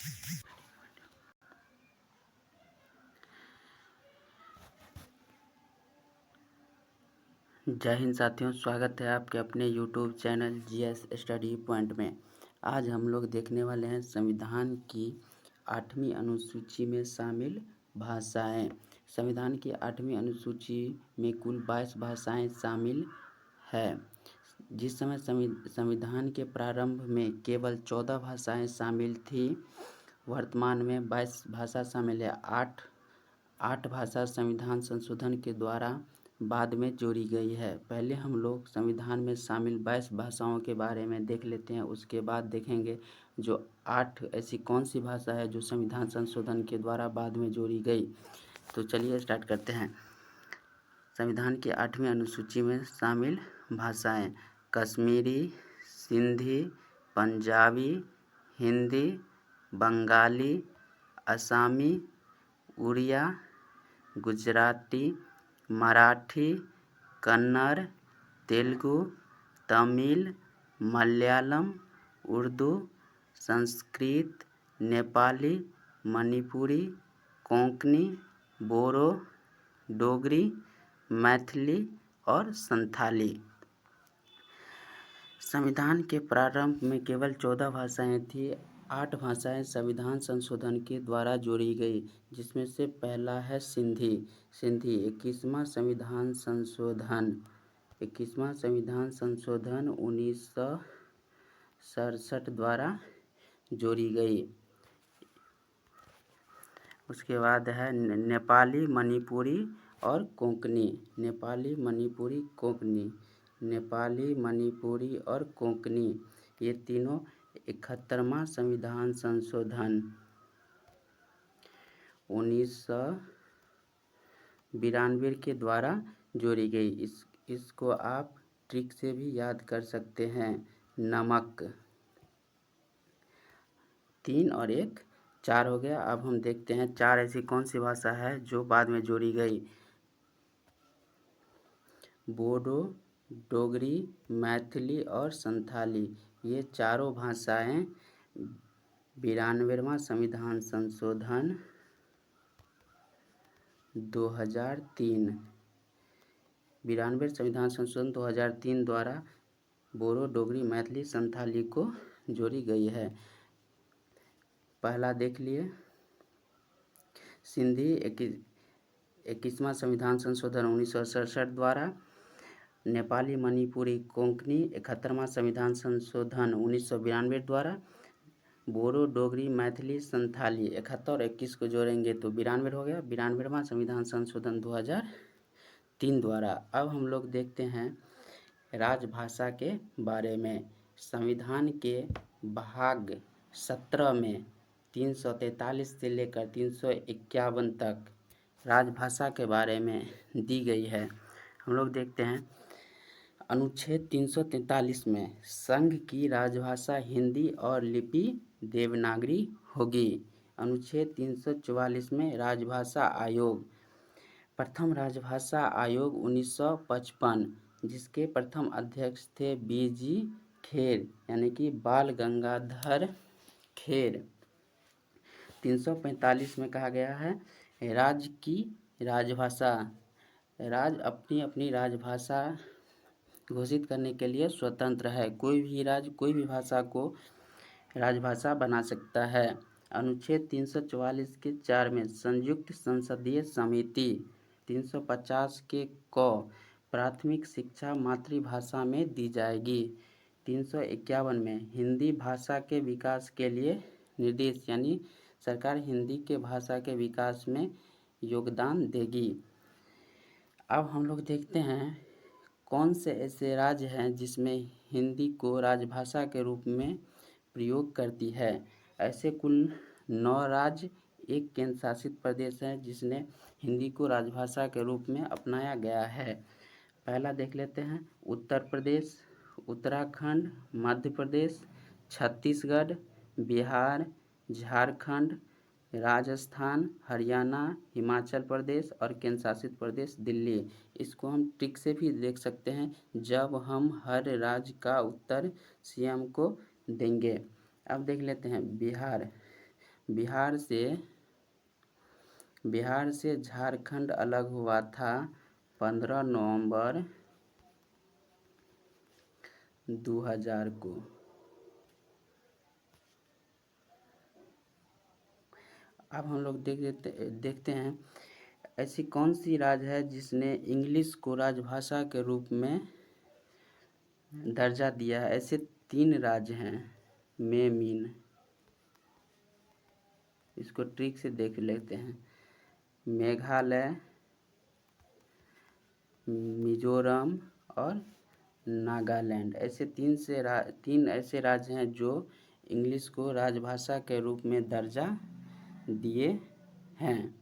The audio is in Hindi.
जय हिंद साथियों, स्वागत है आपके अपने YouTube channel GS study point में। आज हम लोग देखने वाले हैं संविधान की 8वीं अनुसूची में शामिल भाषाएं। संविधान की 8वीं अनुसूची में कुल 22 भाषाएं शामिल है। जिस समय संविधान के प्रारंभ में केवल 14 भाषाएं शामिल थी, वर्तमान में 22 भाषा शामिल है। आठ भाषा संविधान संशोधन के द्वारा बाद में जोड़ी गई है। पहले हम लोग संविधान में शामिल 22 भाषाओं के बारे में देख लेते हैं, उसके बाद देखेंगे जो 8 ऐसी कौन सी भाषा है जो संविधान संशोधन के द्वारा बाद में जोड़ी गई। तो चलिए स्टार्ट करते हैं। संविधान की 8वीं अनुसूची में शामिल भाषाएं: कश्मीरी, सिंधी, पंजाबी, हिंदी, बंगाली, असमी, उड़िया, गुजराती, मराठी, कन्नड़, तेलुगु, तमिल, मलयालम, उर्दू, संस्कृत, नेपाली, मणिपुरी, कोंकणी, बोरो, डोगरी, मैथिली और संथाली। संविधान के प्रारंभ में केवल 14 भाषाएं थी। 8 भाषाएं संविधान संशोधन के द्वारा जोड़ी गई, जिसमें से पहला है सिंधी। 21वां संविधान संशोधन 1967 द्वारा जोड़ी गई। उसके बाद है नेपाली, मणिपुरी और कोंकणी। नेपाली, मणिपुरी और कोंकणी, ये तीनों 71वां संविधान संशोधन 1992 के द्वारा जोड़ी गई। इसको आप ट्रिक से भी याद कर सकते हैं। नमक 3 और 1 4 हो गया। अब हम देखते हैं 4 ऐसी कौन सी भाषा है जो बाद में जोड़ी गई। बोडो, डोगरी, मैथिली और संथाली, ये चारों भाषाएं 92वां संविधान संशोधन 2003 92 संविधान संशोधन 2003 द्वारा बोरो, डोगरी, मैथिली, संथाली को जोड़ी गई है। पहला देख लिए सिंधी 21वां संविधान संशोधन 1967 द्वारा, नेपाली, मणिपुरी, कोंकणी 71वां संविधान संशोधन 1992 द्वारा, बोरो, डोगरी, मैथिली, संथाली 71 और 21 को जोड़ेंगे तो 92 हो गया। 92वां संविधान संशोधन 2003 द्वारा। अब हम लोग देखते हैं राजभाषा के बारे में। संविधान के भाग 17 में 343 से लेकर 351 तक राजभाषा के बारे में दी गई है। हम लोग देखते हैं अनुच्छेद 343 में संघ की राजभाषा हिंदी और लिपि देवनागरी होगी। अनुच्छेद 344 में राजभाषा आयोग, प्रथम राजभाषा आयोग 1955, जिसके प्रथम अध्यक्ष थे बीजी खेर यानी कि बाल गंगाधर खेर। 345 में कहा गया है राज्य की राजभाषा, राज्य अपनी अपनी राजभाषा घोषित करने के लिए स्वतंत्र है। कोई भी राज्य कोई भी भाषा को राजभाषा बना सकता है। अनुच्छेद 344 के 4 में संयुक्त संसदीय समिति, 350 के क प्राथमिक शिक्षा मातृभाषा में दी जाएगी। 351 में हिंदी भाषा के विकास के लिए निर्देश, यानी सरकार हिंदी के भाषा के विकास में योगदान देगी। अब हम लोग देखते हैं कौन से ऐसे राज्य हैं जिसमें हिंदी को राजभाषा के रूप में प्रयोग करती है। ऐसे कुल 9 राज्य, एक केंद्र शासित प्रदेश है जिसने हिंदी को राजभाषा के रूप में अपनाया गया है। पहला देख लेते हैं उत्तर प्रदेश, उत्तराखंड, मध्य प्रदेश, छत्तीसगढ़, बिहार, झारखंड, राजस्थान, हरियाणा, हिमाचल प्रदेश और केंद्र शासित प्रदेश दिल्ली। इसको हम ट्रिक से भी देख सकते हैं जब हम हर राज्य का उत्तर सीएम को देंगे। अब देख लेते हैं बिहार। बिहार से झारखंड अलग हुआ था 15 नवंबर 2000 को। अब हम लोग देखते हैं ऐसी कौन सी राज्य है जिसने इंग्लिश को राजभाषा के रूप में दर्जा दिया है। ऐसे 3 राज्य हैं मेन, इसको ट्रिक से देख लेते हैं। मेघालय, मिजोरम और नागालैंड। ऐसे 3 ऐसे राज्य हैं जो इंग्लिश को राजभाषा के रूप में दर्जा दिए हैं।